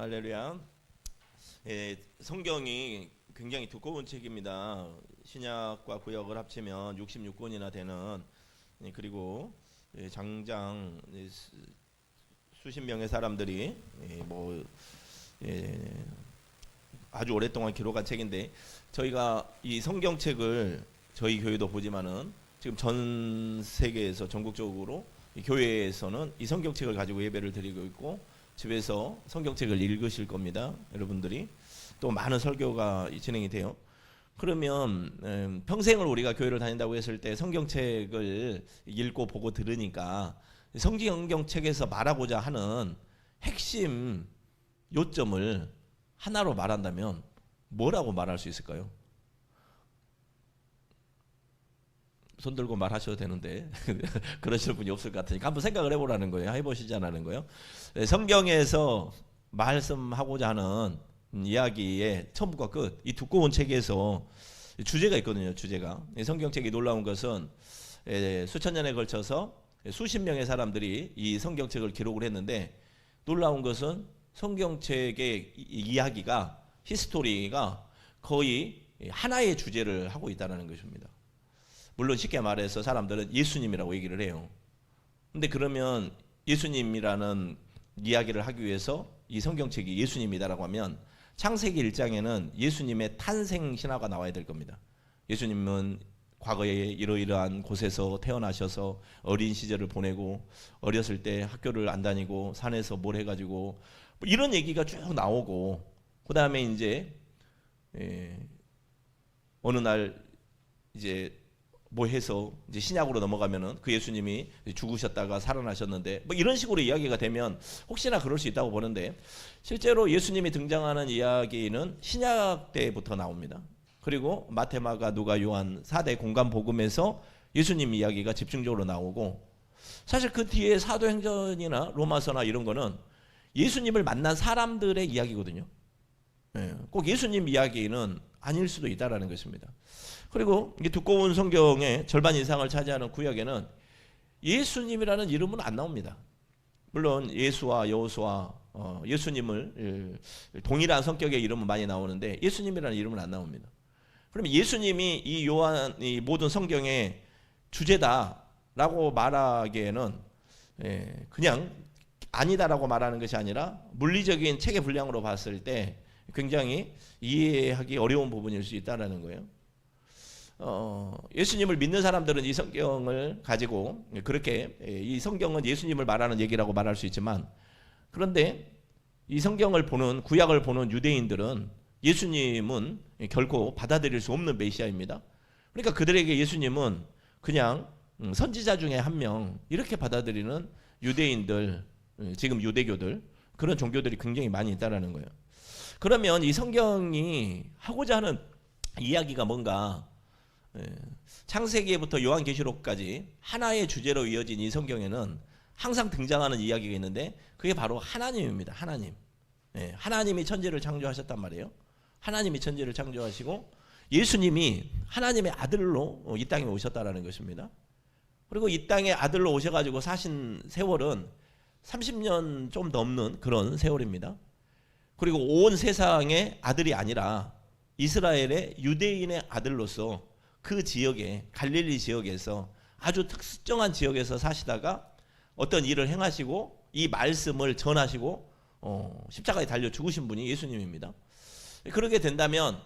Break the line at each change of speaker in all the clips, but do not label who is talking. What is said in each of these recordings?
할렐루야. 성경이 굉장히 두꺼운 책입니다. 신약과 구약을 합치면 66권이나 되는, 그리고 장장 수십 명의 사람들이 아주 오랫동안 기록한 책인데, 저희가 이 성경책을 저희 교회도 보지만은 지금 전 세계에서 전국적으로 이 교회에서는 이 성경책을 가지고 예배를 드리고 있고, 집에서 성경책을 읽으실 겁니다. 여러분들이 또 많은 설교가 진행이 돼요. 그러면 평생을 우리가 교회를 다닌다고 했을 때 성경책을 읽고 보고 들으니까 성경책에서 말하고자 하는 핵심 요점을 하나로 말한다면 뭐라고 말할 수 있을까요? 손 들고 말하셔도 되는데 그러실 분이 없을 것 같으니까 한번 생각을 해보라는 거예요. 해보시자는 거예요. 성경에서 말씀하고자 하는 이야기의 처음과 끝, 이 두꺼운 책에서 주제가 있거든요. 주제가. 성경책이 놀라운 것은 수천 년에 걸쳐서 수십 명의 사람들이 이 성경책을 기록을 했는데, 놀라운 것은 성경책의 이야기가, 히스토리가 거의 하나의 주제를 하고 있다는 것입니다. 물론 쉽게 말해서 사람들은 예수님이라고 얘기를 해요. 근데 그러면 예수님이라는 이야기를 하기 위해서 이 성경책이 예수님이다라고 하면 창세기 1장에는 예수님의 탄생 신화가 나와야 될 겁니다. 예수님은 과거에 이러이러한 곳에서 태어나셔서 어린 시절을 보내고, 어렸을 때 학교를 안 다니고 산에서 뭘 해가지고 이런 얘기가 쭉 나오고, 그 다음에 이제 어느 날 이제 뭐 해서 이제 신약으로 넘어가면은 그 예수님이 죽으셨다가 살아나셨는데, 뭐 이런 식으로 이야기가 되면 혹시나 그럴 수 있다고 보는데, 실제로 예수님이 등장하는 이야기는 신약 때부터 나옵니다. 그리고 마태, 마가, 누가, 요한 4대 공간 복음에서 예수님 이야기가 집중적으로 나오고, 사실 그 뒤에 사도행전이나 로마서나 이런 거는 예수님을 만난 사람들의 이야기거든요. 꼭 예수님 이야기는 아닐 수도 있다라는 것입니다. 그리고 이 두꺼운 성경의 절반 이상을 차지하는 구약에는 예수님이라는 이름은 안 나옵니다. 물론 예수와 여호수아, 예수님을 동일한 성격의 이름은 많이 나오는데 예수님이라는 이름은 안 나옵니다. 그러면 예수님이 이 모든 성경의 주제다라고 말하기에는 그냥 아니다라고 말하는 것이 아니라 물리적인 책의 분량으로 봤을 때 굉장히 이해하기 어려운 부분일 수 있다는 거예요. 예수님을 믿는 사람들은 이 성경을 가지고 그렇게 이 성경은 예수님을 말하는 얘기라고 말할 수 있지만, 그런데 이 성경을 보는, 구약을 보는 유대인들은 예수님은 결코 받아들일 수 없는 메시아입니다. 그러니까 그들에게 예수님은 그냥 선지자 중에 한 명, 이렇게 받아들이는 유대인들, 지금 유대교들, 그런 종교들이 굉장히 많이 있다라는 거예요. 그러면 이 성경이 하고자 하는 이야기가 뭔가, 창세기부터 요한계시록까지 하나의 주제로 이어진 이 성경에는 항상 등장하는 이야기가 있는데, 그게 바로 하나님입니다. 하나님. 하나님이 천지를 창조하셨단 말이에요. 하나님이 천지를 창조하시고 예수님이 하나님의 아들로 이 땅에 오셨다라는 것입니다. 그리고 이 땅에 아들로 오셔가지고 사신 세월은 30년 좀 넘는 그런 세월입니다. 그리고 온 세상의 아들이 아니라 이스라엘의 유대인의 아들로서 그 지역에, 갈릴리 지역에서 아주 특정한 지역에서 사시다가 어떤 일을 행하시고 이 말씀을 전하시고 십자가에 달려 죽으신 분이 예수님입니다. 그렇게 된다면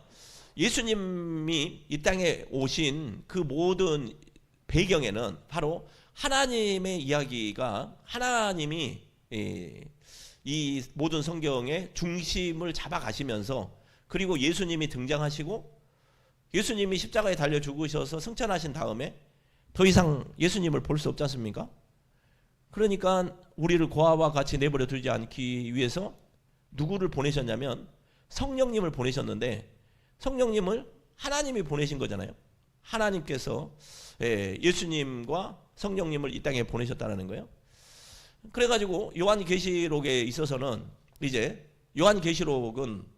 예수님이 이 땅에 오신 그 모든 배경에는 바로 하나님의 이야기가, 하나님이 이 모든 성경의 중심을 잡아가시면서, 그리고 예수님이 등장하시고 예수님이 십자가에 달려 죽으셔서 승천하신 다음에 더 이상 예수님을 볼 수 없지 않습니까? 그러니까 우리를 고아와 같이 내버려 두지 않기 위해서 누구를 보내셨냐면 성령님을 보내셨는데, 성령님을 하나님이 보내신 거잖아요. 하나님께서 예수님과 성령님을 이 땅에 보내셨다는 거예요. 그래가지고 요한계시록에 있어서는, 이제 요한계시록은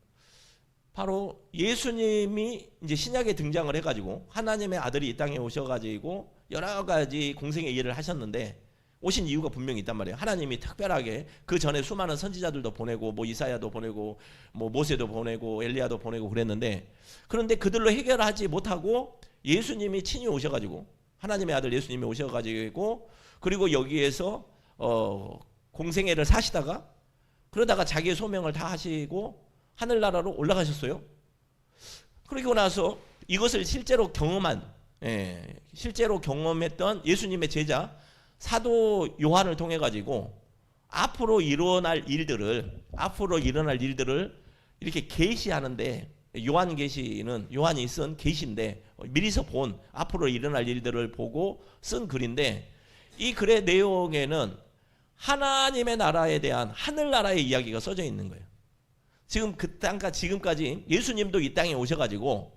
바로 예수님이 이제 신약에 등장을 해가지고 하나님의 아들이 이 땅에 오셔가지고 여러 가지 공생의 일을 하셨는데, 오신 이유가 분명히 있단 말이에요. 하나님이 특별하게 그 전에 수많은 선지자들도 보내고 뭐 이사야도 보내고 뭐 모세도 보내고 엘리야도 보내고 그랬는데, 그런데 그들로 해결하지 못하고 예수님이 친히 오셔가지고, 하나님의 아들 예수님이 오셔가지고, 그리고 여기에서 공생애를 사시다가 그러다가 자기의 소명을 다 하시고 하늘나라로 올라가셨어요. 그리고 나서 이것을 실제로 경험했던 예수님의 제자 사도 요한을 통해 가지고 앞으로 일어날 일들을 이렇게 계시하는데, 요한계시는 요한이 쓴 계시인데 미리서 본 앞으로 일어날 일들을 보고 쓴 글인데, 이 글의 내용에는 하나님의 나라에 대한 하늘나라의 이야기가 써져 있는 거예요. 지금 그 땅과 지금까지 예수님도 이 땅에 오셔가지고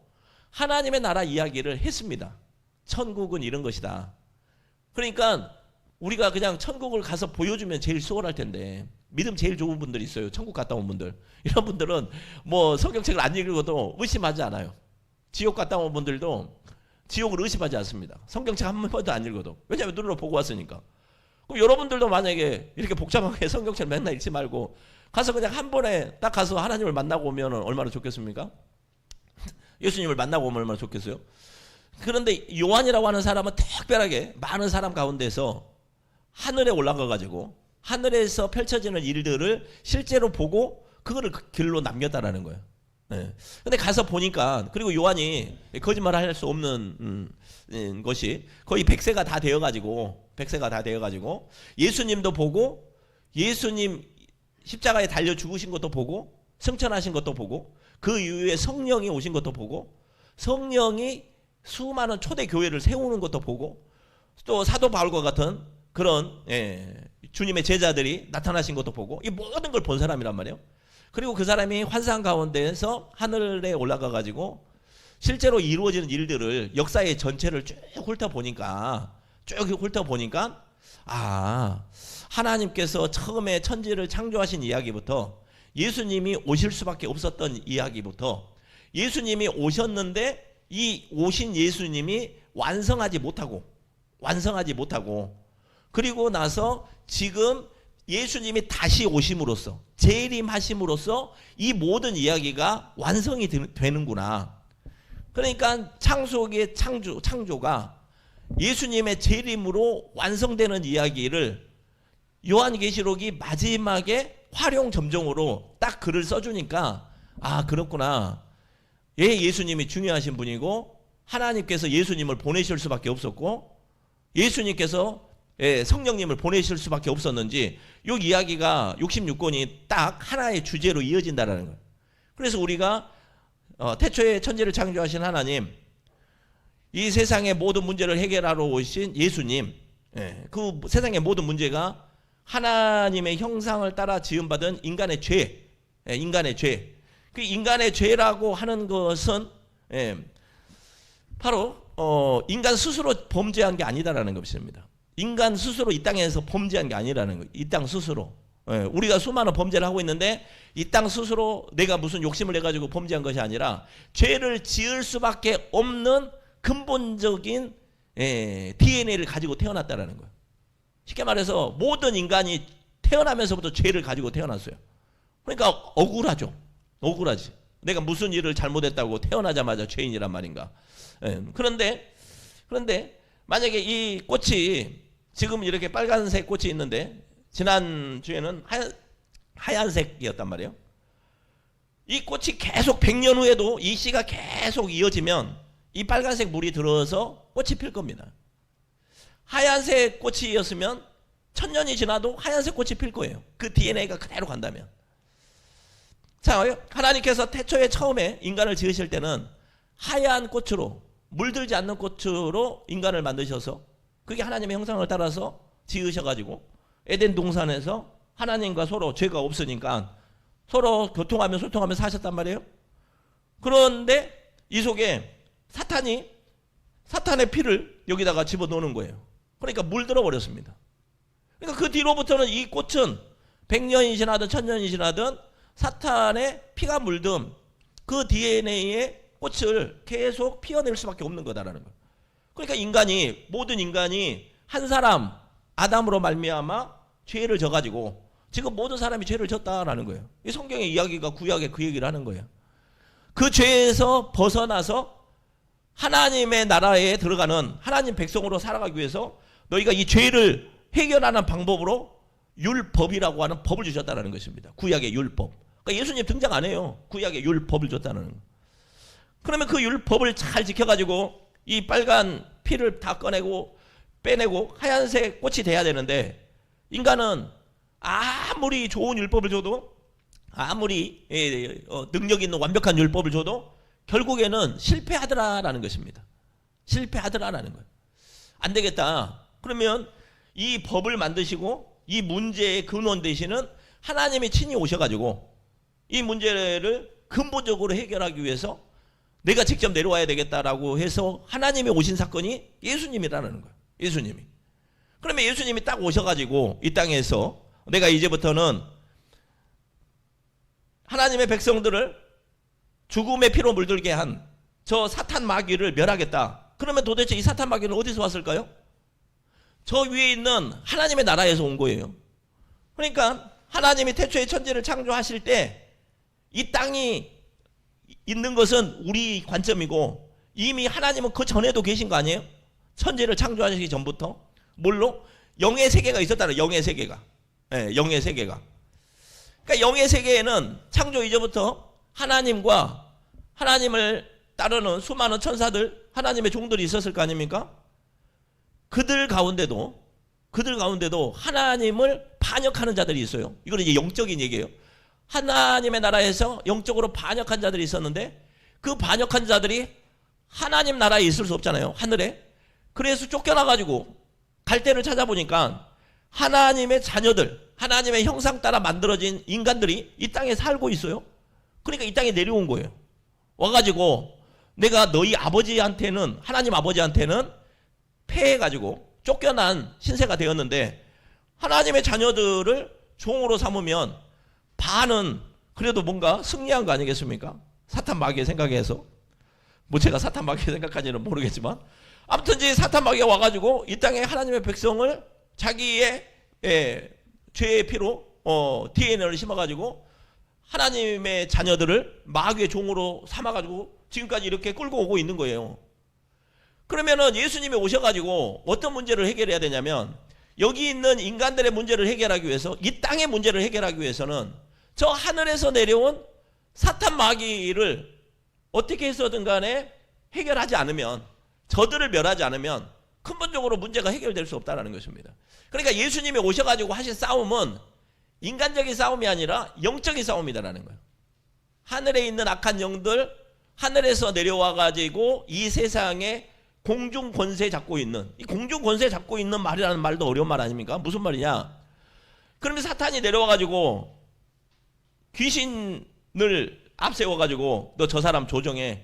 하나님의 나라 이야기를 했습니다. 천국은 이런 것이다. 그러니까 우리가 그냥 천국을 가서 보여주면 제일 수월할 텐데, 믿음 제일 좋은 분들이 있어요. 천국 갔다 온 분들. 이런 분들은 뭐 성경책을 안 읽어도 의심하지 않아요. 지옥 갔다 온 분들도 지옥을 의심하지 않습니다. 성경책 한 번도 안 읽어도. 왜냐하면 눈으로 보고 왔으니까. 그럼 여러분들도 만약에 이렇게 복잡하게 성경책을 맨날 읽지 말고 가서 그냥 한 번에 딱 가서 하나님을 만나고 오면 얼마나 좋겠습니까? 예수님을 만나고 오면 얼마나 좋겠어요? 그런데 요한이라고 하는 사람은 특별하게 많은 사람 가운데서 하늘에 올라가 가지고 하늘에서 펼쳐지는 일들을 실제로 보고 그거를 그 길로 남겼다라는 거예요. 네. 근데 가서 보니까, 그리고 요한이 거짓말할 수 없는 것이 거의 100세가 다 되어가지고 예수님도 보고, 예수님 십자가에 달려 죽으신 것도 보고, 승천하신 것도 보고, 그 이후에 성령이 오신 것도 보고, 성령이 수많은 초대 교회를 세우는 것도 보고, 또 사도 바울과 같은 그런 주님의 제자들이 나타나신 것도 보고, 이 모든 걸 본 사람이란 말이에요. 그리고 그 사람이 환상 가운데에서 하늘에 올라가 가지고 실제로 이루어지는 일들을, 역사의 전체를 쭉 훑어보니까 하나님께서 처음에 천지를 창조하신 이야기부터, 예수님이 오실 수밖에 없었던 이야기부터, 예수님이 오셨는데 이 오신 예수님이 완성하지 못하고 그리고 나서 지금 예수님이 다시 오심으로써, 재림하심으로써 이 모든 이야기가 완성이 되는구나. 그러니까 창세기의 창조가 예수님의 재림으로 완성되는 이야기를 요한계시록이 마지막에 활용점정으로 딱 글을 써주니까, 그렇구나. 예수님이 중요하신 분이고, 하나님께서 예수님을 보내실 수밖에 없었고, 예수님께서 성령님을 보내실 수밖에 없었는지, 이 이야기가 66권이 딱 하나의 주제로 이어진다는 거예요. 그래서 우리가 태초에 천지를 창조하신 하나님, 이 세상의 모든 문제를 해결하러 오신 예수님, 그 세상의 모든 문제가 하나님의 형상을 따라 지음받은 인간의 죄. 그 인간의 죄라고 하는 것은 바로 인간 스스로 범죄한 게 아니다라는 것입니다. 인간 스스로 이 땅에서 범죄한 게 아니라는 거예요. 이 땅 스스로. 우리가 수많은 범죄를 하고 있는데 이 땅 스스로 내가 무슨 욕심을 내가지고 범죄한 것이 아니라 죄를 지을 수밖에 없는 근본적인 DNA를 가지고 태어났다라는 거예요. 쉽게 말해서 모든 인간이 태어나면서부터 죄를 가지고 태어났어요. 그러니까 억울하지. 내가 무슨 일을 잘못했다고 태어나자마자 죄인이란 말인가. 그런데 만약에 이 꽃이 지금 이렇게 빨간색 꽃이 있는데 지난주에는 하얀색이었단 말이에요. 이 꽃이 계속 100년 후에도 이 씨가 계속 이어지면 이 빨간색 물이 들어서 꽃이 필 겁니다. 하얀색 꽃이었으면 1000년이 지나도 하얀색 꽃이 필 거예요. 그 DNA가 그대로 간다면. 자, 하나님께서 태초에 처음에 인간을 지으실 때는 하얀 꽃으로, 물들지 않는 꽃으로 인간을 만드셔서, 그게 하나님의 형상을 따라서 지으셔가지고 에덴 동산에서 하나님과 서로 죄가 없으니까 서로 교통하며 소통하며 사셨단 말이에요. 그런데 이 속에 사탄의 피를 여기다가 집어넣는 거예요. 그러니까 물들어 버렸습니다. 그러니까 그 뒤로부터는 이 꽃은 100년이 지나든 1000년이 지나든 사탄의 피가 물든 그 DNA의 꽃을 계속 피어낼 수밖에 없는 거다라는 거예요. 그러니까 모든 인간이 한 사람 아담으로 말미암아 죄를 져가지고 지금 모든 사람이 죄를 졌다라는 거예요. 이 성경의 이야기가 구약에 그 얘기를 하는 거예요. 그 죄에서 벗어나서 하나님의 나라에 들어가는 하나님 백성으로 살아가기 위해서 너희가 이 죄를 해결하는 방법으로 율법이라고 하는 법을 주셨다는 것입니다. 구약의 율법. 그러니까 예수님 등장 안 해요. 구약의 율법을 줬다는 거. 그러면 그 율법을 잘 지켜가지고 이 빨간 피를 다 꺼내고 빼내고 하얀색 꽃이 돼야 되는데, 인간은 아무리 좋은 율법을 줘도, 아무리 능력 있는 완벽한 율법을 줘도 결국에는 실패하더라라는 것입니다. 실패하더라라는 거예요. 안 되겠다. 그러면 이 법을 만드시고 이 문제의 근원 되시는 하나님이 친히 오셔가지고 이 문제를 근본적으로 해결하기 위해서 내가 직접 내려와야 되겠다라고 해서 하나님이 오신 사건이 예수님이라는 거예요. 예수님이. 그러면 예수님이 딱 오셔가지고 이 땅에서 내가 이제부터는 하나님의 백성들을 죽음의 피로 물들게 한 저 사탄 마귀를 멸하겠다. 그러면 도대체 이 사탄 마귀는 어디서 왔을까요? 저 위에 있는 하나님의 나라에서 온 거예요. 그러니까 하나님이 태초에 천지를 창조하실 때 이 땅이 있는 것은 우리 관점이고 이미 하나님은 그 전에도 계신 거 아니에요? 천지를 창조하시기 전부터. 뭘로? 영의 세계가 있었다는, 영의 세계가. 네, 영의 세계가. 그러니까 영의 세계에는 창조 이전부터 하나님과 하나님을 따르는 수많은 천사들, 하나님의 종들이 있었을 거 아닙니까? 그들 가운데도 하나님을 반역하는 자들이 있어요. 이거는 이제 영적인 얘기예요. 하나님의 나라에서 영적으로 반역한 자들이 있었는데 그 반역한 자들이 하나님 나라에 있을 수 없잖아요. 하늘에. 그래서 쫓겨나가지고 갈 데를 찾아보니까 하나님의 자녀들, 하나님의 형상 따라 만들어진 인간들이 이 땅에 살고 있어요. 그러니까 이 땅에 내려온 거예요. 와가지고 내가 너희 아버지한테는, 하나님 아버지한테는 패해가지고 쫓겨난 신세가 되었는데 하나님의 자녀들을 종으로 삼으면 반은 그래도 뭔가 승리한 거 아니겠습니까? 사탄 마귀의 생각에서. 뭐 제가 사탄 마귀의 생각까지는 모르겠지만 아무튼 이제 사탄 마귀가 와가지고 이 땅에 하나님의 백성을 자기의 죄의 피로 DNA를 심어가지고 하나님의 자녀들을 마귀의 종으로 삼아가지고 지금까지 이렇게 끌고 오고 있는 거예요. 그러면은 예수님이 오셔가지고 어떤 문제를 해결해야 되냐면 여기 있는 인간들의 문제를 해결하기 위해서, 이 땅의 문제를 해결하기 위해서는 저 하늘에서 내려온 사탄 마귀를 어떻게 해서든 간에 해결하지 않으면, 저들을 멸하지 않으면 근본적으로 문제가 해결될 수 없다는 것입니다. 그러니까 예수님이 오셔가지고 하신 싸움은 인간적인 싸움이 아니라 영적인 싸움이다라는 거예요. 하늘에 있는 악한 영들, 하늘에서 내려와가지고 이 세상에 공중 권세 잡고 있는, 이 공중 권세 잡고 있는 말이라는 말도 어려운 말 아닙니까? 무슨 말이냐? 그러면 사탄이 내려와가지고 귀신을 앞세워가지고 너 저 사람 조종해.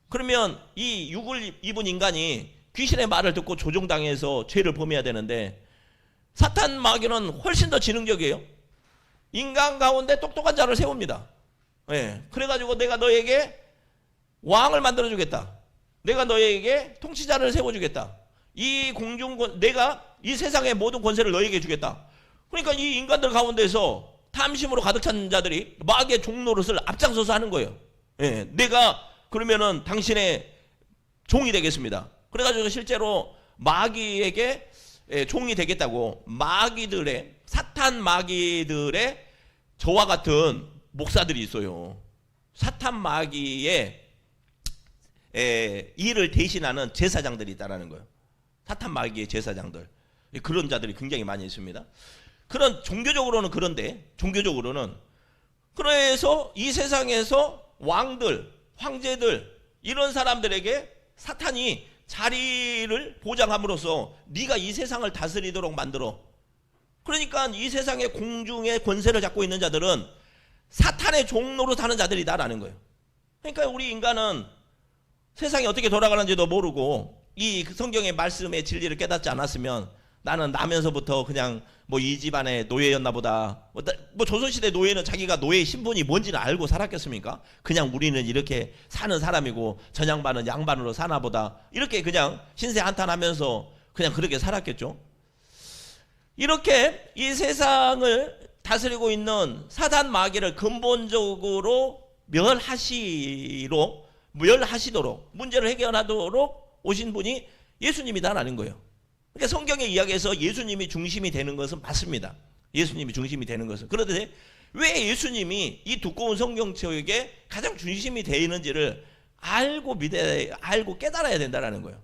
그러면 이 육을 입은 인간이 귀신의 말을 듣고 조종당해서 죄를 범해야 되는데 사탄 마귀는 훨씬 더 지능적이에요. 인간 가운데 똑똑한 자를 세웁니다. 예, 그래가지고 내가 너에게 왕을 만들어주겠다. 내가 너에게 통치자를 세워주겠다. 이 공중권, 내가 이 세상의 모든 권세를 너에게 주겠다. 그러니까 이 인간들 가운데서 탐심으로 가득 찬 자들이 마귀의 종노릇을 앞장서서 하는 거예요. 예, 내가 그러면은 당신의 종이 되겠습니다. 그래가지고 실제로 마귀에게 종이 되겠다고 마귀들의, 사탄 마귀들의 저와 같은 목사들이 있어요. 사탄 마귀의 일을 대신하는 제사장들이 있다라는 거예요. 사탄 마귀의 제사장들. 그런 자들이 굉장히 많이 있습니다. 그런 종교적으로는 그런데, 종교적으로는 그래서 이 세상에서 왕들, 황제들, 이런 사람들에게 사탄이 자리를 보장함으로써 네가 이 세상을 다스리도록 만들어. 그러니까 이 세상의 공중의 권세를 잡고 있는 자들은 사탄의 종로로 사는 자들이다라는 거예요. 그러니까 우리 인간은 세상이 어떻게 돌아가는지도 모르고 이 성경의 말씀의 진리를 깨닫지 않았으면 나는 나면서부터 그냥 뭐 이 집안의 노예였나 보다. 뭐 조선시대 노예는 자기가 노예 신분이 뭔지는 알고 살았겠습니까? 그냥 우리는 이렇게 사는 사람이고 전양반은 양반으로 사나 보다. 이렇게 그냥 신세 한탄하면서 그냥 그렇게 살았겠죠. 이렇게 이 세상을 다스리고 있는 사단 마귀를 근본적으로 멸하시도록 문제를 해결하도록 오신 분이 예수님이다라는 거예요. 그러니까 성경의 이야기에서 예수님이 중심이 되는 것은 맞습니다. 예수님이 중심이 되는 것은. 그런데 왜 예수님이 이 두꺼운 성경책에 가장 중심이 되어 있는지를 알고 깨달아야 된다는 거예요.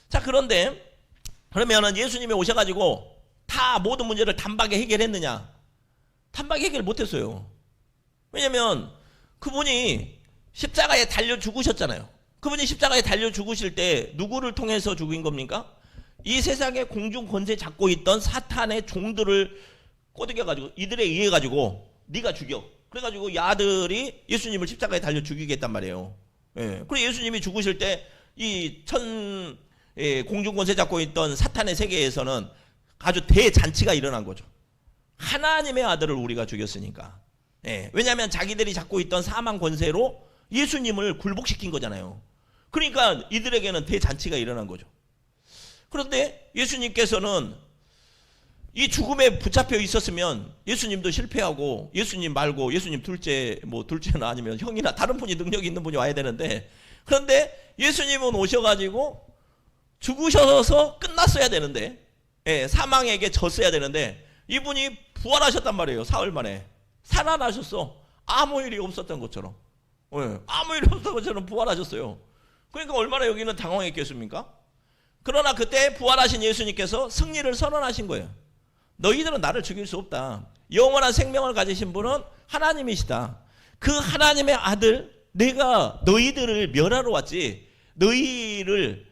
자, 그런데 그러면은 예수님이 오셔가지고 다 모든 문제를 단박에 해결했느냐? 단박에 해결 못했어요. 왜냐면 그분이 십자가에 달려 죽으셨잖아요. 그분이 십자가에 달려 죽으실 때 누구를 통해서 죽인 겁니까? 이 세상의 공중 권세 잡고 있던 사탄의 종들을 꼬드겨가지고 이들에 의해 가지고 네가 죽여. 그래가지고 이 아들이 예수님을 십자가에 달려 죽이겠단 말이에요. 예. 그리고 예수님이 죽으실 때 이 공중 권세 잡고 있던 사탄의 세계에서는 아주 대잔치가 일어난 거죠. 하나님의 아들을 우리가 죽였으니까. 예. 왜냐하면 자기들이 잡고 있던 사망 권세로 예수님을 굴복시킨 거잖아요. 그러니까 이들에게는 대잔치가 일어난 거죠. 그런데 예수님께서는 이 죽음에 붙잡혀 있었으면 예수님도 실패하고 예수님 말고 예수님 둘째나 아니면 형이나 다른 분이 능력 있는 분이 와야 되는데, 그런데 예수님은 오셔가지고 죽으셔서 끝났어야 되는데, 예, 사망에게 졌어야 되는데 이분이 부활하셨단 말이에요. 사흘 만에 살아나셨어. 아무 일이 없었던 것처럼. 예, 아무 일이 없었던 것처럼 부활하셨어요. 그러니까 얼마나 여기는 당황했겠습니까? 그러나 그때 부활하신 예수님께서 승리를 선언하신 거예요. 너희들은 나를 죽일 수 없다. 영원한 생명을 가지신 분은 하나님이시다. 그 하나님의 아들, 내가 너희들을 멸하러 왔지, 너희에게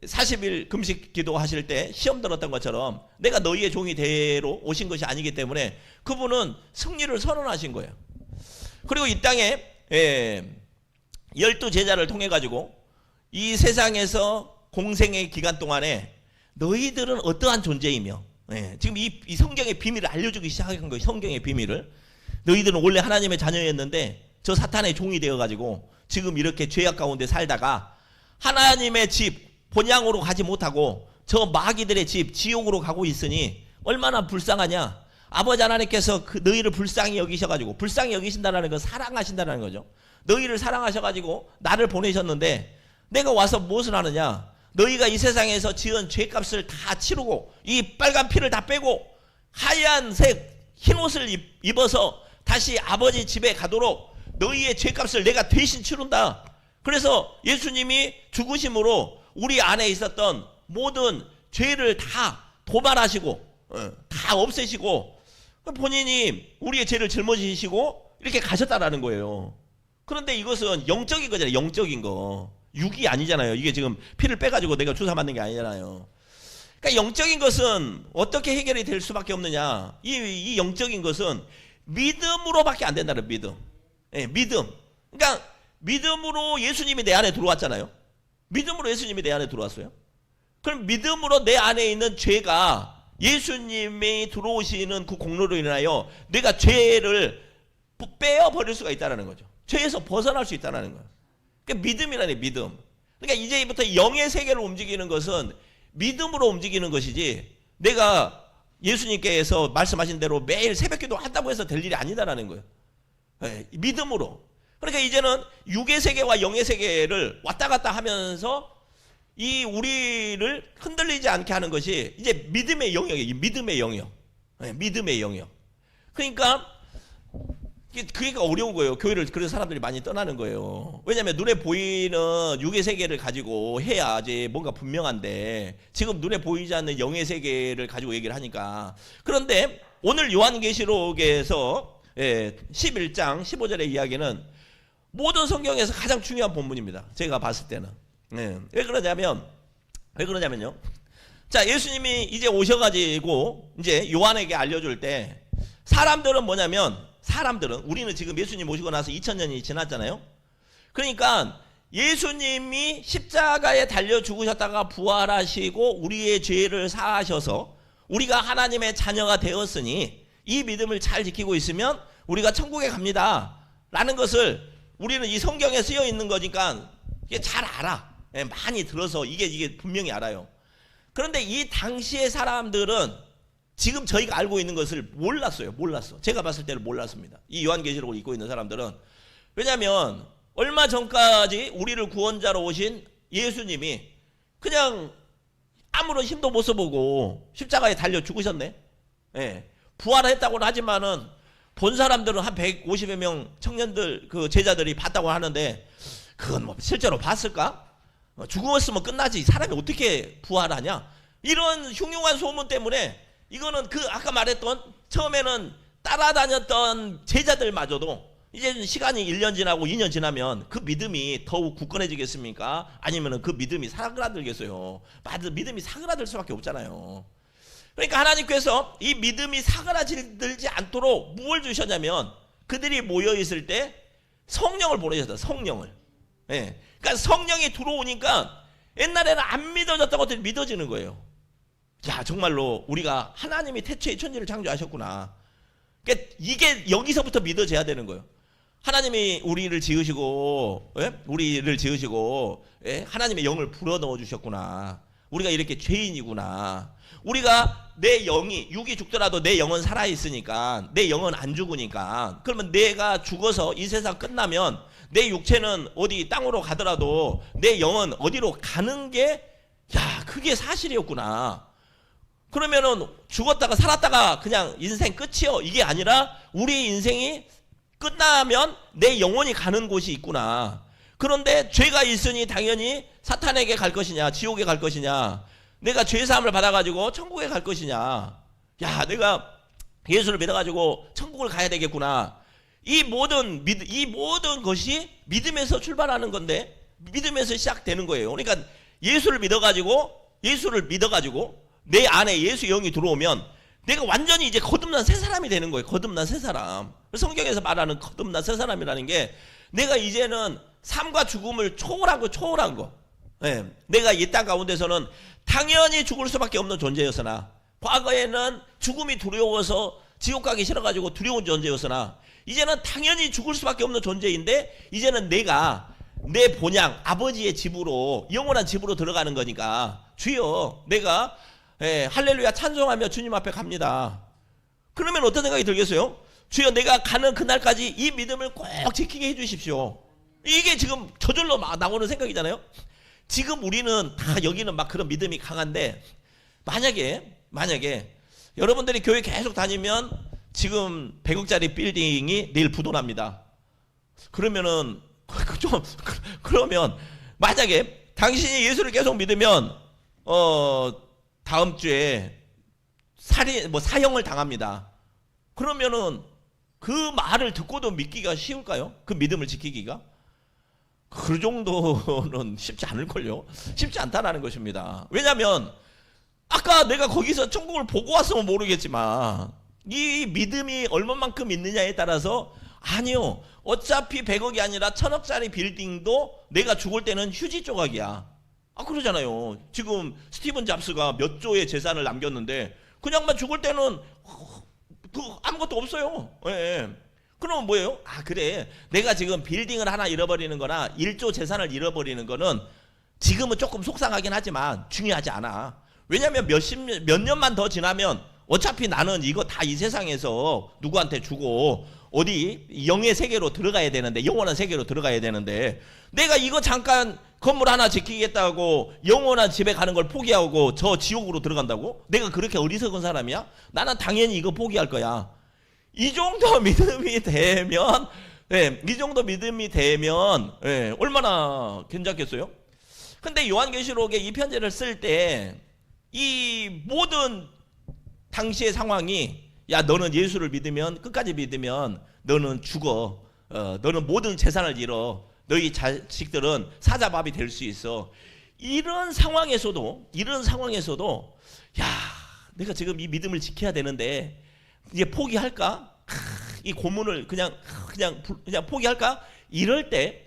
40일 금식 기도하실 때 시험 들었던 것처럼 내가 너희의 종이 되러 오신 것이 아니기 때문에 그분은 승리를 선언하신 거예요. 그리고 이 땅에 12제자를 통해 가지고 이 세상에서 공생의 기간 동안에 너희들은 어떠한 존재이며, 지금 이 성경의 비밀을 알려주기 시작한 거예요. 성경의 비밀을. 너희들은 원래 하나님의 자녀였는데 저 사탄의 종이 되어가지고 지금 이렇게 죄악 가운데 살다가 하나님의 집 본향으로 가지 못하고 저 마귀들의 집 지옥으로 가고 있으니 얼마나 불쌍하냐. 아버지 하나님께서 너희를 불쌍히 여기셔가지고, 불쌍히 여기신다는 건 사랑하신다는 거죠. 너희를 사랑하셔가지고 나를 보내셨는데 내가 와서 무엇을 하느냐. 너희가 이 세상에서 지은 죄값을 다 치르고 이 빨간 피를 다 빼고 하얀색 흰옷을 입어서 다시 아버지 집에 가도록 너희의 죄값을 내가 대신 치른다. 그래서 예수님이 죽으심으로 우리 안에 있었던 모든 죄를 다 도말하시고 다 없애시고 본인이 우리의 죄를 짊어지시고 이렇게 가셨다라는 거예요. 그런데 이것은 영적인 거잖아요. 영적인 거. 육이 아니잖아요. 이게 지금 피를 빼가지고 내가 주사 맞는 게 아니잖아요. 그러니까 영적인 것은 어떻게 해결이 될 수밖에 없느냐. 이 영적인 것은 믿음으로밖에 안 된다는 믿음. 믿음. 그러니까 믿음으로 예수님이 내 안에 들어왔잖아요. 믿음으로 예수님이 내 안에 들어왔어요. 그럼 믿음으로 내 안에 있는 죄가 예수님이 들어오시는 그 공로로 인하여 내가 죄를 빼어버릴 수가 있다는 거죠. 죄에서 벗어날 수 있다는 거예요. 그러니까 믿음이라네, 믿음. 그러니까 이제부터 영의 세계를 움직이는 것은 믿음으로 움직이는 것이지, 내가 예수님께서 말씀하신 대로 매일 새벽기도 한다고 해서 될 일이 아니다라는 거예요. 믿음으로. 그러니까 이제는 육의 세계와 영의 세계를 왔다 갔다 하면서 이 우리를 흔들리지 않게 하는 것이 이제 믿음의 영역이에요. 믿음의 영역. 믿음의 영역. 그러니까 어려운 거예요. 교회를 그래서 사람들이 많이 떠나는 거예요. 왜냐하면 눈에 보이는 육의 세계를 가지고 해야지 뭔가 분명한데 지금 눈에 보이지 않는 영의 세계를 가지고 얘기를 하니까. 그런데 오늘 요한계시록에서 11장 15절의 이야기는 모든 성경에서 가장 중요한 본문입니다. 제가 봤을 때는. 왜 그러냐면요. 자, 예수님이 이제 오셔가지고 이제 요한에게 알려줄 때 사람들은 뭐냐면, 우리는 지금 예수님 모시고 나서 2000년이 지났잖아요. 그러니까 예수님이 십자가에 달려 죽으셨다가 부활하시고 우리의 죄를 사하셔서 우리가 하나님의 자녀가 되었으니 이 믿음을 잘 지키고 있으면 우리가 천국에 갑니다 라는 것을 우리는 이 성경에 쓰여 있는 거니까 이게 잘 알아. 많이 들어서 이게 분명히 알아요. 그런데 이 당시의 사람들은 지금 저희가 알고 있는 것을 몰랐어요. 몰랐어. 제가 봤을 때는 몰랐습니다. 이 요한계시록을 읽고 있는 사람들은. 왜냐하면 얼마 전까지 우리를 구원자로 오신 예수님이 그냥 아무런 힘도 못 써보고 십자가에 달려 죽으셨네. 예. 부활했다고는 하지만은 본 사람들은 한 150여 명 청년들 그 제자들이 봤다고 하는데 그건 뭐 실제로 봤을까? 죽었으면 끝나지 사람이 어떻게 부활하냐? 이런 흉흉한 소문 때문에 이거는 그 아까 말했던 처음에는 따라다녔던 제자들마저도 이제 시간이 1년 지나고 2년 지나면 그 믿음이 더욱 굳건해지겠습니까? 아니면 그 믿음이 사그라들겠어요? 믿음이 사그라들 수밖에 없잖아요. 그러니까 하나님께서 이 믿음이 사그라들지 않도록 무엇을 주셨냐면 그들이 모여있을 때 성령을 보내셨다. 성령을. 예. 그러니까 성령이 들어오니까 옛날에는 안 믿어졌던 것들이 믿어지는 거예요. 야, 정말로 우리가 하나님이 태초에 천지를 창조하셨구나. 그러니까 이게 여기서부터 믿어져야 되는 거예요. 하나님이 우리를 지으시고, 예? 우리를 지으시고, 예? 하나님의 영을 불어넣어 주셨구나. 우리가 이렇게 죄인이구나. 우리가 내 영이 육이 죽더라도 내 영은 살아있으니까 내 영은 안 죽으니까 그러면 내가 죽어서 이 세상 끝나면 내 육체는 어디 땅으로 가더라도 내 영은 어디로 가는 게 야 그게 사실이었구나. 그러면은 죽었다가 살았다가 그냥 인생 끝이요 이게 아니라 우리 인생이 끝나면 내 영혼이 가는 곳이 있구나. 그런데 죄가 있으니 당연히 사탄에게 갈 것이냐 지옥에 갈 것이냐 내가 죄사함을 받아가지고 천국에 갈 것이냐 야 내가 예수를 믿어가지고 천국을 가야 되겠구나. 이 모든 것이 믿음에서 출발하는 건데 믿음에서 시작되는 거예요. 그러니까 예수를 믿어가지고 내 안에 예수 영이 들어오면 내가 완전히 이제 거듭난 새 사람이 되는 거예요. 거듭난 새 사람. 성경에서 말하는 거듭난 새 사람이라는 게 내가 이제는 삶과 죽음을 초월한 거. 네. 내가 이 땅 가운데서는 당연히 죽을 수밖에 없는 존재였으나 과거에는 죽음이 두려워서 지옥 가기 싫어가지고 두려운 존재였으나 이제는 당연히 죽을 수밖에 없는 존재인데 이제는 내가 내 본향 아버지의 집으로 영원한 집으로 들어가는 거니까 주여 내가 할렐루야 찬송하며 주님 앞에 갑니다. 그러면 어떤 생각이 들겠어요? 주여 내가 가는 그날까지 이 믿음을 꼭 지키게 해주십시오. 이게 지금 저절로 막 나오는 생각이잖아요. 지금 우리는 다 여기는 막 그런 믿음이 강한데 만약에 여러분들이 교회 계속 다니면 지금 100억짜리 빌딩이 내일 부도납니다. 그러면 만약에 당신이 예수를 계속 믿으면 다음 주에 사형을 당합니다. 그러면은 그 말을 듣고도 믿기가 쉬울까요? 그 믿음을 지키기가? 그 정도는 쉽지 않을걸요. 쉽지 않다라는 것입니다. 왜냐하면 아까 내가 거기서 천국을 보고 왔으면 모르겠지만 이 믿음이 얼마만큼 있느냐에 따라서 아니요. 어차피 100억이 아니라 1000억짜리 빌딩도 내가 죽을 때는 휴지 조각이야. 그러잖아요. 지금 스티븐 잡스가 몇 조의 재산을 남겼는데 그냥만 죽을 때는 아무것도 없어요. 예. 그러면 뭐예요? 그래. 내가 지금 빌딩을 하나 잃어버리는 거나 1조 재산을 잃어버리는 거는 지금은 조금 속상하긴 하지만 중요하지 않아. 왜냐면 몇 년만 더 지나면 어차피 나는 이거 다 이 세상에서 누구한테 주고 어디 영의 세계로 들어가야 되는데 영원한 세계로 들어가야 되는데 내가 이거 잠깐 건물 하나 지키겠다고 영원한 집에 가는 걸 포기하고 저 지옥으로 들어간다고? 내가 그렇게 어리석은 사람이야? 나는 당연히 이거 포기할 거야. 이 정도 믿음이 되면 얼마나 괜찮겠어요? 근데 요한계시록에 이 편지를 쓸 때 이 모든 당시의 상황이 야 너는 예수를 믿으면 끝까지 믿으면 너는 죽어. 너는 모든 재산을 잃어. 너희 자식들은 사자밥이 될 수 있어. 이런 상황에서도 야 내가 지금 이 믿음을 지켜야 되는데 이제 포기할까? 이 고문을 그냥 포기할까? 이럴 때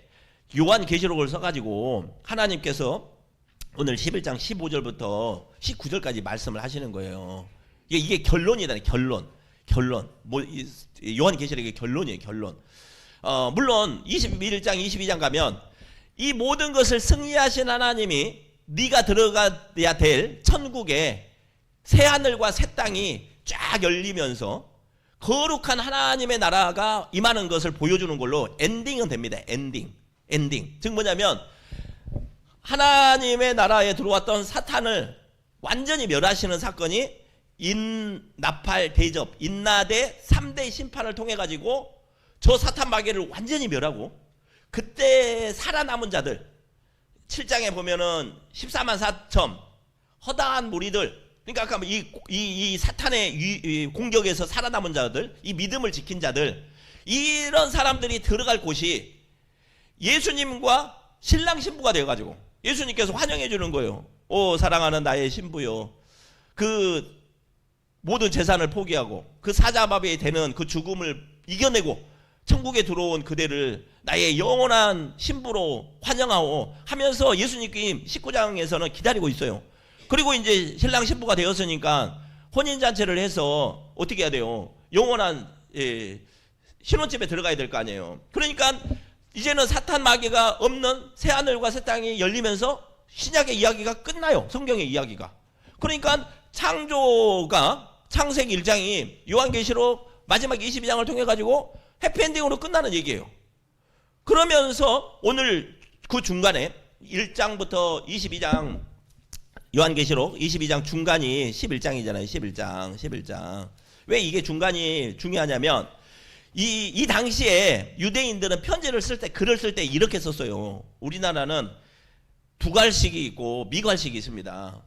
요한계시록을 써가지고 하나님께서 오늘 11장 15절부터 19절까지 말씀을 하시는 거예요. 이게 결론이다. 결론. 요한계시록의 결론이에요. 결론. 물론 21장 22장 가면 이 모든 것을 승리하신 하나님이 네가 들어가야 될 천국에 새 하늘과 새 땅이 쫙 열리면서 거룩한 하나님의 나라가 임하는 것을 보여주는 걸로 엔딩은 됩니다. 엔딩. 즉 뭐냐면 하나님의 나라에 들어왔던 사탄을 완전히 멸하시는 사건이 인나팔 대접, 인나대 3대 심판을 통해 가지고 저 사탄 마귀를 완전히 멸하고, 그때 살아남은 자들 7장에 보면은 14만 4천 허다한 무리들, 그러니까 아까 이 사탄의 이 공격에서 살아남은 자들, 이 믿음을 지킨 자들, 이런 사람들이 들어갈 곳이 예수님과 신랑 신부가 되어가지고 예수님께서 환영해 주는 거예요. 오 사랑하는 나의 신부요, 그 모든 재산을 포기하고 그 사자마비에 되는 그 죽음을 이겨내고 천국에 들어온 그대를 나의 영원한 신부로 환영하오 하면서 예수님께 19장에서는 기다리고 있어요. 그리고 이제 신랑 신부가 되었으니까 혼인잔치를 해서 어떻게 해야 돼요? 영원한 신혼집에 들어가야 될 거 아니에요. 그러니까 이제는 사탄 마귀가 없는 새하늘과 새 땅이 열리면서 신약의 이야기가 끝나요. 성경의 이야기가. 그러니까 창세기 1장이 요한계시록 마지막 22장을 통해 가지고 해피엔딩으로 끝나는 얘기예요. 그러면서 오늘 그 중간에 1장부터 22장, 요한계시록 22장 중간이 11장이잖아요. 11장. 왜 이게 중간이 중요하냐면 이 당시에 유대인들은 편지를 쓸 때, 글을 쓸 때 이렇게 썼어요. 우리나라는 두갈식이 있고 미갈식이 있습니다.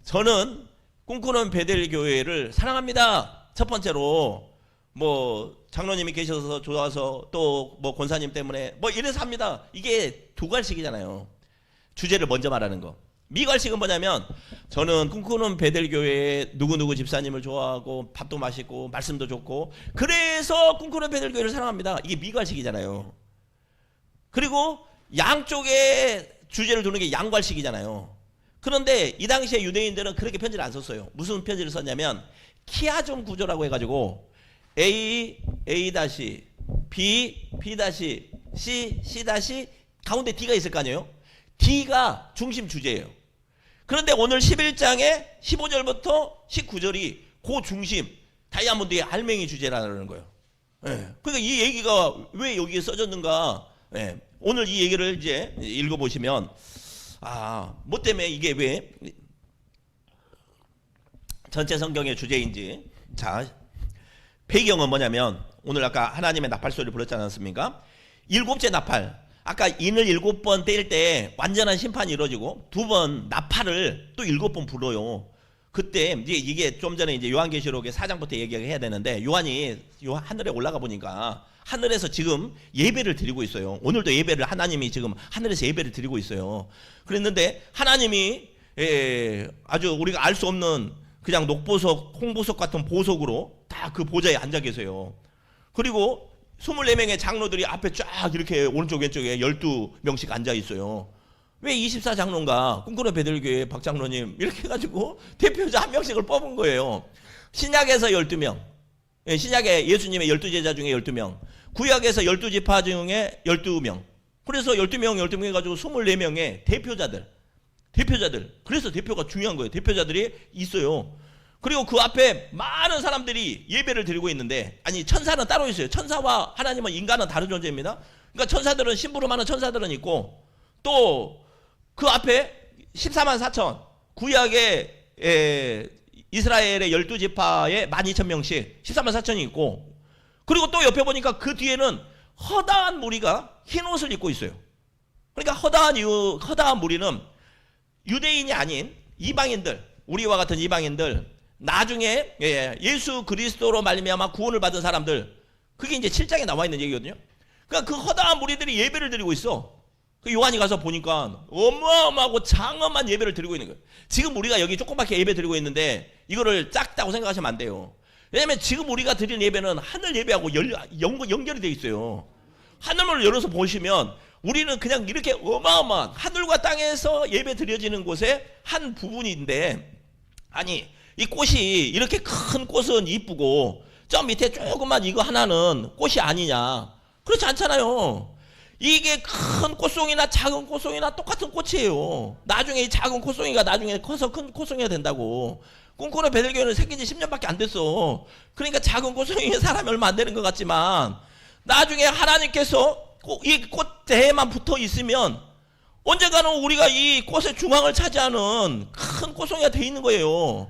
저는 꿈꾸는 베델 교회를 사랑합니다. 첫 번째로 뭐 장로님이 계셔서 좋아서 또 뭐 권사님 때문에 뭐 이래서 합니다. 이게 두갈식이잖아요. 주제를 먼저 말하는 거. 미갈식은 뭐냐면 저는 꿈꾸는 베델 교회에 누구누구 집사님을 좋아하고 밥도 맛있고 말씀도 좋고 그래서 꿈꾸는 베델 교회를 사랑합니다. 이게 미갈식이잖아요. 그리고 양쪽에 주제를 두는 게 양갈식이잖아요. 그런데 이 당시에 유대인들은 그렇게 편지를 안 썼어요. 무슨 편지를 썼냐면 키아종 구조라고 해가지고 A, B, B, C, C, 가운데 D가 있을 거 아니에요. D가 중심 주제예요. 그런데 오늘 11장에 15절부터 19절이 그 중심 다이아몬드의 알맹이 주제라는 거예요. 그러니까 이 얘기가 왜 여기에 써졌는가. 오늘 이 얘기를 이제 읽어보시면 뭐 때문에 이게 왜 전체 성경의 주제인지. 자, 배경은 뭐냐면 오늘 아까 하나님의 나팔 소리를 불렀지 않았습니까? 일곱째 나팔, 아까 인을 7번 떼일 때 완전한 심판이 이루어지고 두 번 나팔을 또 7번 불어요. 그때 이제 이게 좀 전에 이제 요한계시록의 4장부터 얘기해야 되는데 요한이 하늘에 올라가 보니까 하늘에서 지금 예배를 드리고 있어요. 오늘도 예배를 하나님이 지금 하늘에서 예배를 드리고 있어요. 그랬는데 하나님이 아주 우리가 알 수 없는 그냥 녹보석, 홍보석 같은 보석으로 딱 그 보좌에 앉아 계세요. 그리고 24명의 장로들이 앞에 쫙 이렇게 오른쪽 왼쪽에 12명씩 앉아 있어요. 왜 24장로인가? 꿈꾸는 베들교회 박장로님 이렇게 해가지고 대표자 한 명씩을 뽑은 거예요. 신약에서 12명, 신약에 예수님의 12제자 중에 12명, 구약에서 12지파 중에 12명. 그래서 12명 해가지고 24명의 대표자들. 그래서 대표가 중요한 거예요. 대표자들이 있어요. 그리고 그 앞에 많은 사람들이 예배를 드리고 있는데, 아니 천사는 따로 있어요. 천사와 하나님은, 인간은 다른 존재입니다. 그러니까 천사들은, 심부름하는 천사들은 있고, 또 그 앞에 14만 4천 구약의 이스라엘의 12지파에 12,000명씩 14만 4천이 있고, 그리고 또 옆에 보니까 그 뒤에는 허다한 무리가 흰 옷을 입고 있어요. 그러니까 허다한 무리는 유대인이 아닌 이방인들, 우리와 같은 이방인들, 나중에 예수 그리스도로 말미암아 구원을 받은 사람들, 그게 이제 7장에 나와 있는 얘기거든요. 그러니까 그 허다한 무리들이 예배를 드리고 있어. 그 요한이 가서 보니까 어마어마하고 장엄한 예배를 드리고 있는 거예요. 지금 우리가 여기 조그맣게 예배 드리고 있는데 이거를 작다고 생각하시면 안 돼요. 왜냐면 지금 우리가 드리는 예배는 하늘 예배하고 연결이 되어 있어요. 하늘을 열어서 보시면 우리는 그냥 이렇게 어마어마한 하늘과 땅에서 예배 드려지는 곳의 한 부분인데, 아니 이 꽃이 이렇게 큰 꽃은 이쁘고 저 밑에 조그만 이거 하나는 꽃이 아니냐? 그렇지 않잖아요. 이게 큰 꽃송이나 작은 꽃송이나 똑같은 꽃이에요. 나중에 이 작은 꽃송이가 나중에 커서 큰 꽃송이가 된다고. 꿈꾸는 베들교회는 생긴 지 10년밖에 안 됐어. 그러니까 작은 꽃송이에 사람이 얼마 안 되는 것 같지만 나중에 하나님께서 이 꽃대에만 붙어 있으면 언젠가는 우리가 이 꽃의 중앙을 차지하는 큰 꽃송이가 돼 있는 거예요.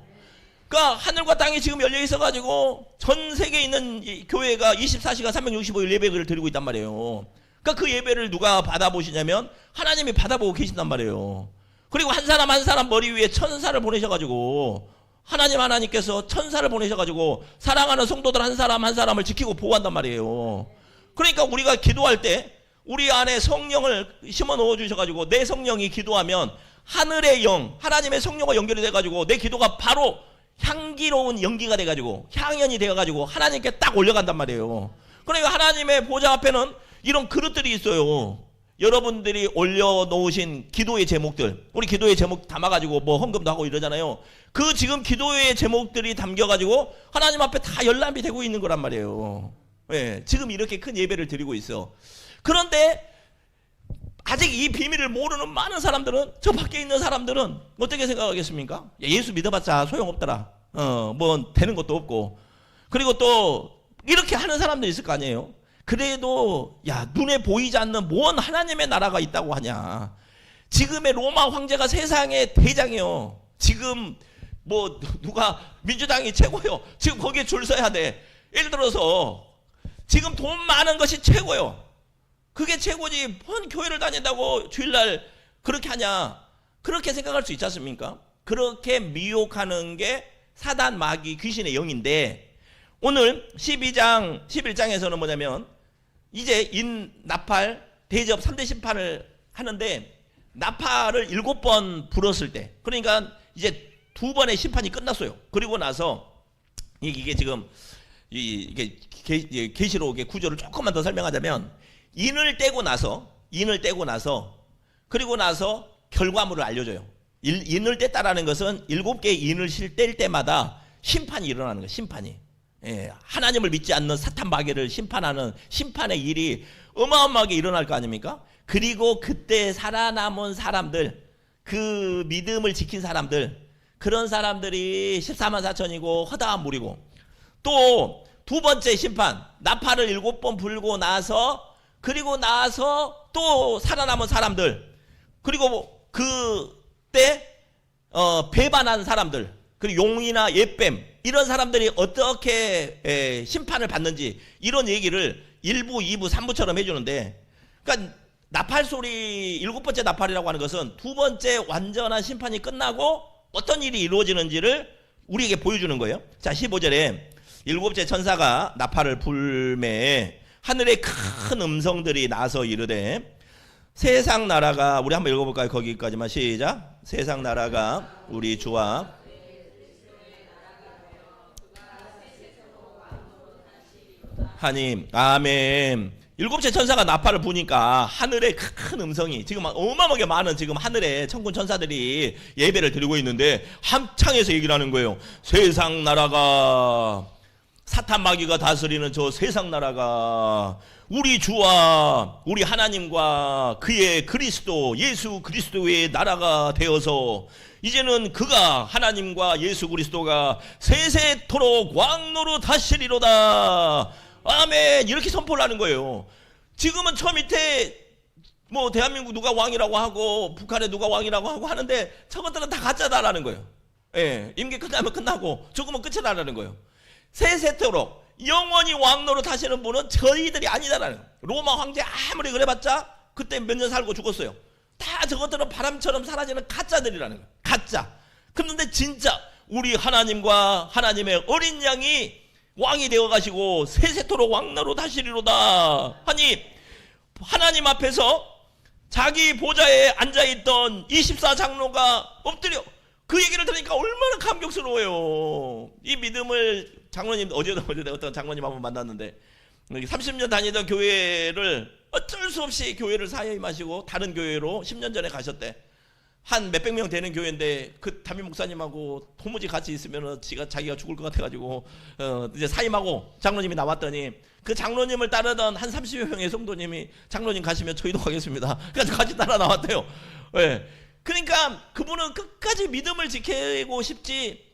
그러니까 하늘과 땅이 지금 열려 있어가지고 전 세계에 있는 이 교회가 24시간 365일 예배를 드리고 있단 말이에요. 그러니까 그 예배를 누가 받아보시냐면 하나님이 받아보고 계신단 말이에요. 그리고 한 사람 한 사람 머리 위에 천사를 보내셔가지고 하나님께서 천사를 보내셔가지고 사랑하는 성도들 한 사람 한 사람을 지키고 보호한단 말이에요. 그러니까 우리가 기도할 때 우리 안에 성령을 심어 넣어 주셔가지고 내 성령이 기도하면 하늘의 영, 하나님의 성령과 연결이 돼가지고 내 기도가 바로 향기로운 연기가 돼가지고 향연이 돼가지고 하나님께 딱 올려간단 말이에요. 그러니까 하나님의 보좌 앞에는 이런 그릇들이 있어요. 여러분들이 올려놓으신 기도의 제목들, 우리 기도의 제목 담아가지고 뭐 헌금도 하고 이러잖아요. 그 지금 기도의 제목들이 담겨가지고 하나님 앞에 다 열람이 되고 있는 거란 말이에요. 네, 지금 이렇게 큰 예배를 드리고 있어. 그런데 아직 이 비밀을 모르는 많은 사람들은, 저 밖에 있는 사람들은 어떻게 생각하겠습니까? 예수 믿어봤자 소용없더라. 뭐 되는 것도 없고. 그리고 또 이렇게 하는 사람도 있을 거 아니에요. 그래도 야, 눈에 보이지 않는 뭔 하나님의 나라가 있다고 하냐. 지금의 로마 황제가 세상의 대장이요. 지금 뭐 누가 민주당이 최고요. 지금 거기에 줄 서야 돼. 예를 들어서 지금 돈 많은 것이 최고요. 그게 최고지. 뭔 교회를 다닌다고 주일날 그렇게 하냐. 그렇게 생각할 수 있지 않습니까? 그렇게 미혹하는 게 사단, 마귀, 귀신의 영인데, 오늘 12장 11장에서는 뭐냐면 이제 나팔 대접 3대 심판을 하는데, 나팔을 7번 불었을 때, 그러니까 이제 2번의 심판이 끝났어요. 그리고 나서 이게 지금 이게 계시록의 구조를 조금만 더 설명하자면, 인을 떼고 나서 그리고 나서 결과물을 알려줘요. 인을 뗐다라는 것은 7개의 인을 뗄 때마다 심판이 일어나는 거예요. 심판이. 예, 하나님을 믿지 않는 사탄 마귀를 심판하는 심판의 일이 어마어마하게 일어날 거 아닙니까? 그리고 그때 살아남은 사람들, 그 믿음을 지킨 사람들, 그런 사람들이 14만 4천이고 허다한 무리고, 또 두 번째 심판, 나팔을 7번 불고 나서, 그리고 나서 또 살아남은 사람들, 그리고 그때 배반한 사람들, 그리고 용이나 옛뱀, 이런 사람들이 어떻게 심판을 받는지, 이런 얘기를 1부, 2부, 3부처럼 해주는데, 그러니까 나팔 소리, 7번째 나팔이라고 하는 것은 두 번째 완전한 심판이 끝나고 어떤 일이 이루어지는지를 우리에게 보여주는 거예요. 자, 15절에 7째 천사가 나팔을 불매 하늘에 큰 음성들이 나서 이르되, 세상 나라가, 우리 한번 읽어볼까요? 거기까지만. 시작. 세상 나라가 우리 주와 하님. 아멘. 7째 천사가 나팔을 부니까 하늘에 큰 음성이, 지금 어마어마하게 많은 지금 하늘에 천군 천사들이 예배를 드리고 있는데 함창에서 얘기를 하는 거예요. 세상 나라가, 사탄 마귀가 다스리는 저 세상 나라가 우리 주와 우리 하나님과 그의 그리스도 예수 그리스도의 나라가 되어서 이제는 그가, 하나님과 예수 그리스도가 세세토록 왕노릇 하시리로다. 아멘. 이렇게 선포를 하는 거예요. 지금은 저 밑에 뭐 대한민국 누가 왕이라고 하고 북한에 누가 왕이라고 하고 하는데 저것들은 다 가짜다라는 거예요. 예, 임기 끝나면 끝나고 죽으면 끝이라는 거예요. 세세토록 영원히 왕노릇 하시는 분은 저희들이 아니다라는 거예요. 로마 황제 아무리 그래봤자 그때 몇 년 살고 죽었어요. 다 저것들은 바람처럼 사라지는 가짜들이라는 거예요. 가짜. 그런데 진짜 우리 하나님과 하나님의 어린 양이 왕이 되어가시고 세세토록 왕노릇 하시리로다 하니, 하나님 앞에서 자기 보좌에 앉아있던 24장로가 엎드려 그 얘기를 들으니까 얼마나 감격스러워요. 이 믿음을, 장로님 어제 어떤 장로님 한번 만났는데 30년 다니던 교회를 어쩔 수 없이 교회를 사회임하시고 다른 교회로 10년 전에 가셨대. 한 몇백 명 되는 교회인데 그 담임 목사님하고 도무지 같이 있으면은 자기가 죽을 것 같아가지고 이제 사임하고 장로님이 나왔더니 그 장로님을 따르던 한 30여 명의 성도님이 장로님 가시면 저희도 가겠습니다. 그래서 같이 따라 나왔대요. 예. 그러니까 그분은 끝까지 믿음을 지키고 싶지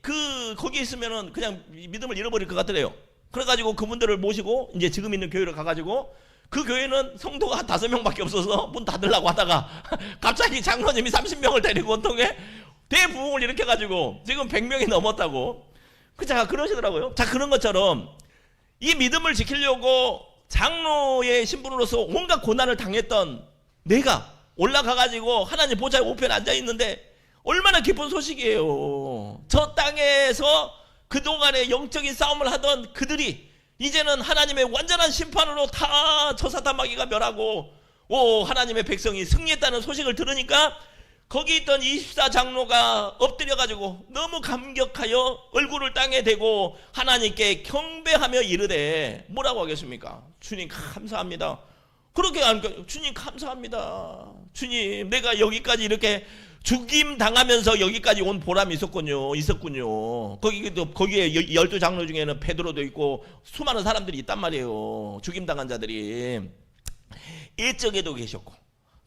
거기 있으면은 그냥 믿음을 잃어버릴 것 같더래요. 그래가지고 그분들을 모시고 이제 지금 있는 교회로 가가지고 그 교회는 성도가 한 5명밖에 없어서 문 닫으려고 하다가 갑자기 장로님이 30명을 데리고 온통에 대부흥을 일으켜가지고 지금 100명이 넘었다고. 자, 그러시더라고요. 자, 그런 것처럼 이 믿음을 지키려고 장로의 신분으로서 온갖 고난을 당했던 내가 올라가가지고 하나님 보좌의 우편에 앉아있는데 얼마나 기쁜 소식이에요. 저 땅에서 그동안에 영적인 싸움을 하던 그들이 이제는 하나님의 완전한 심판으로 다 저 사탄 마귀가 멸하고 하나님의 백성이 승리했다는 소식을 들으니까 거기 있던 24장로가 엎드려가지고 너무 감격하여 얼굴을 땅에 대고 하나님께 경배하며 이르되 뭐라고 하겠습니까? 주님 감사합니다. 그렇게 하니까 주님 감사합니다. 주님 내가 여기까지 이렇게 죽임 당하면서 여기까지 온 보람이 있었군요. 거기에 12장로 중에는 베드로도 있고 수많은 사람들이 있단 말이에요. 죽임 당한 자들이. 일적에도 계셨고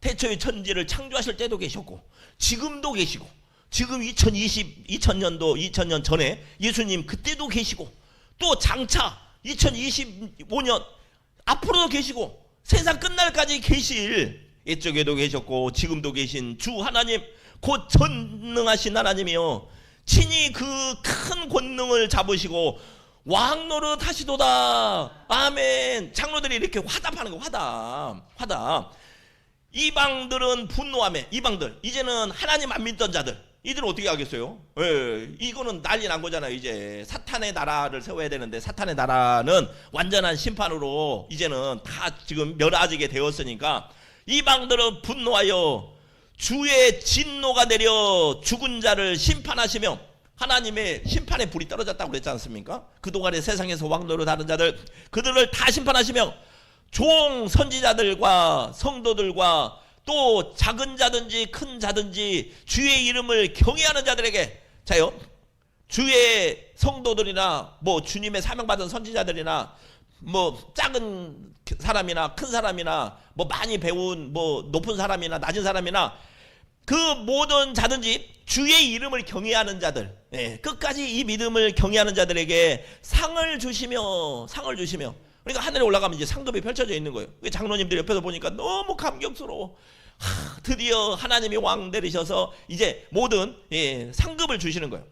태초의 천지를 창조하실 때도 계셨고 지금도 계시고 지금 2000년 전에 예수님 그때도 계시고 또 장차 2025년 앞으로도 계시고 세상 끝날까지 계실 이쪽에도 계셨고 지금도 계신 주 하나님 곧 전능하신 하나님이요 친히 그 큰 권능을 잡으시고 왕 노릇 하시도다. 아멘. 장로들이 이렇게 화답하는 거. 화답. 이방들은 분노하며 이방들 이제는 하나님 안 믿던 자들 이들은 어떻게 하겠어요? 이거는 난리 난 거잖아요. 이제 사탄의 나라를 세워야 되는데 사탄의 나라는 완전한 심판으로 이제는 다 지금 멸하지게 되었으니까 이방들은 분노하여 주의 진노가 내려 죽은 자를 심판하시며 하나님의 심판의 불이 떨어졌다고 그랬지 않습니까? 그동안에 세상에서 왕노릇 하는 자들 그들을 다 심판하시며 종 선지자들과 성도들과 또 작은 자든지 큰 자든지 주의 이름을 경외하는 자들에게 자요 주의 성도들이나 뭐 주님의 사명받은 선지자들이나 뭐 작은 사람이나 큰 사람이나 뭐 많이 배운 뭐 높은 사람이나 낮은 사람이나 그 모든 자든지 주의 이름을 경외하는 자들 끝까지 이 믿음을 경외하는 자들에게 상을 주시며 그러니까 하늘에 올라가면 이제 상급이 펼쳐져 있는 거예요. 장로님들 옆에서 보니까 너무 감격스러워. 드디어 하나님이 왕 되리셔서 이제 모든 상급을 주시는 거예요.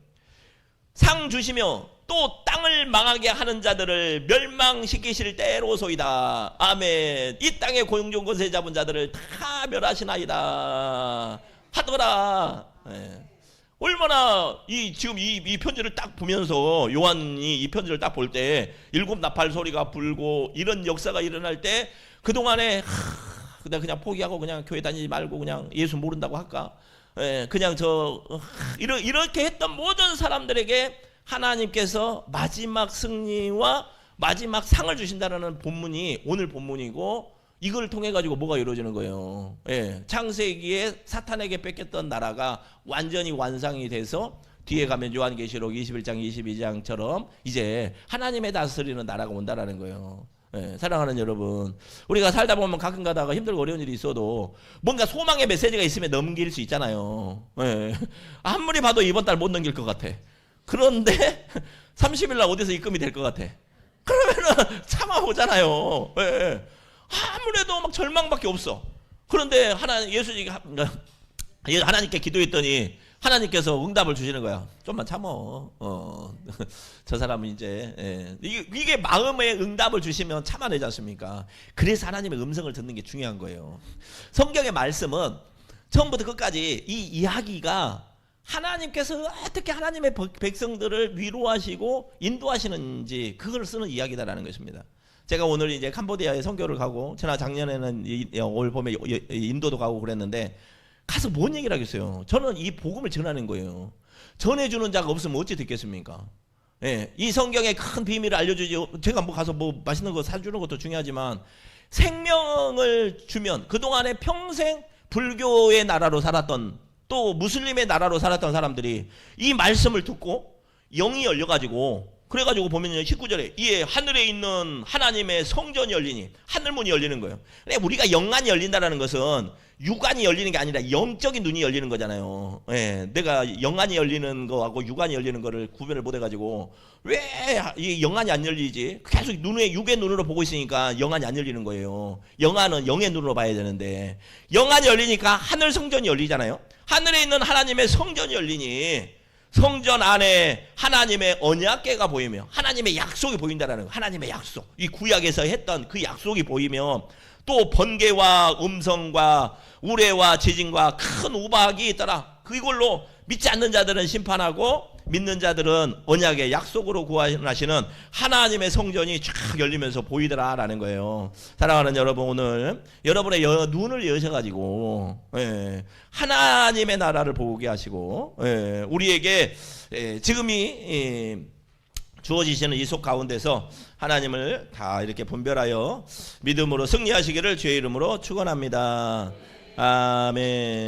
상 주시며 또 땅을 망하게 하는 자들을 멸망시키실 때로소이다. 아멘. 이 땅의 고용종 권세 잡은 자들을 다 멸하시나이다 하더라. 얼마나 지금 이 편지를 딱 보면서 요한이 이 편지를 딱 볼 때 일곱 나팔 소리가 불고 이런 역사가 일어날 때 그동안에 그냥 포기하고 그냥 교회 다니지 말고 그냥 예수 모른다고 할까? 그냥 이렇게 했던 모든 사람들에게 하나님께서 마지막 승리와 마지막 상을 주신다는 본문이 오늘 본문이고 이걸 통해 가지고 뭐가 이루어지는 거예요. 창세기에 사탄에게 뺏겼던 나라가 완전히 완성이 돼서 뒤에 가면 요한계시록 21장 22장처럼 이제 하나님의 다스리는 나라가 온다라는 거예요. 사랑하는 여러분, 우리가 살다 보면 가끔 가다가 힘들고 어려운 일이 있어도 뭔가 소망의 메시지가 있으면 넘길 수 있잖아요. 아무리 봐도 이번 달 못 넘길 것 같아. 그런데 30일 날 어디서 입금이 될 것 같아. 그러면은 참아보잖아요. 아무래도 막 절망밖에 없어. 그런데 하나님께 기도했더니 하나님께서 응답을 주시는 거야. 좀만 참어. 저 사람은 이제 이게 마음의 응답을 주시면 참아내지 않습니까? 그래서 하나님의 음성을 듣는 게 중요한 거예요. 성경의 말씀은 처음부터 끝까지 이 이야기가 하나님께서 어떻게 하나님의 백성들을 위로하시고 인도하시는지 그걸 쓰는 이야기다라는 것입니다. 제가 오늘 이제 캄보디아에 선교를 가고 작년에는 올 봄에 인도도 가고 그랬는데 가서 뭔 얘기를 하겠어요. 저는 이 복음을 전하는 거예요. 전해주는 자가 없으면 어찌 듣겠습니까? 이 성경의 큰 비밀을 알려주지. 제가 뭐 가서 뭐 맛있는 거 사주는 것도 중요하지만 생명을 주면 그동안에 평생 불교의 나라로 살았던 또 무슬림의 나라로 살았던 사람들이 이 말씀을 듣고 영이 열려가지고 그래가지고 보면요 19절에 이에 하늘에 있는 하나님의 성전이 열리니 하늘문이 열리는 거예요. 그러니까 우리가 영안이 열린다는 것은 육안이 열리는 게 아니라 영적인 눈이 열리는 거잖아요. 예, 내가 영안이 열리는 거하고 육안이 열리는 거를 구별을 못 해가지고 왜 이 영안이 안 열리지? 계속 눈에 육의 눈으로 보고 있으니까 영안이 안 열리는 거예요. 영안은 영의 눈으로 봐야 되는데 영안이 열리니까 하늘 성전이 열리잖아요. 하늘에 있는 하나님의 성전이 열리니 성전 안에 하나님의 언약궤가 보이며 하나님의 약속이 보인다라는 거. 하나님의 약속. 이 구약에서 했던 그 약속이 보이며 또 번개와 음성과 우레와 지진과 큰 우박이 있더라. 그걸로 믿지 않는 자들은 심판하고 믿는 자들은 언약의 약속으로 구원하시는 하나님의 성전이 쫙 열리면서 보이더라라는 거예요. 사랑하는 여러분, 오늘 여러분의 눈을 여셔가지고 하나님의 나라를 보게 하시고 우리에게 지금이 주어지시는 이 속 가운데서 하나님을 다 이렇게 분별하여 믿음으로 승리하시기를 주의 이름으로 축원합니다. 아멘.